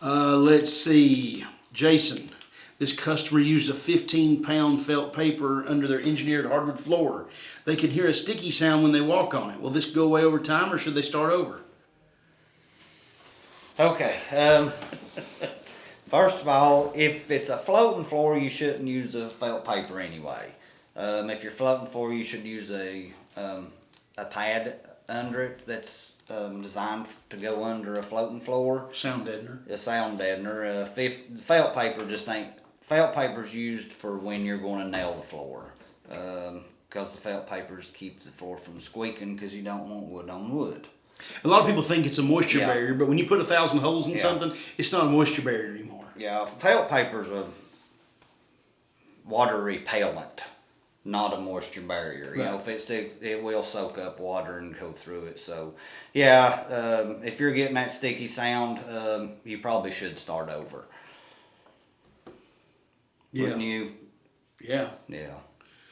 Let's see. Jason, this customer used a 15-pound felt paper under their engineered hardwood floor. They can hear a sticky sound when they walk on it. Will this go away over time or should they start over? Okay. First of all, if it's a floating floor, you shouldn't use a felt paper anyway. If you're floating floor, you should use a pad under it that's designed to go under a floating floor. Sound deadener. A sound deadener. Felt paper just ain't. Felt paper's used for when you're going to nail the floor. Because the felt papers keep the floor from squeaking because you don't want wood on wood. A lot of people think it's a moisture Yeah. barrier, but when you put 1,000 holes in Yeah. something, it's not a moisture barrier anymore. Yeah, felt paper's a water repellent, not a moisture barrier. You know, Right. if it sticks, it will soak up water and go through it. So, yeah, if you're getting that sticky sound, you probably should start over. Yeah. Wouldn't you? Yeah. Yeah.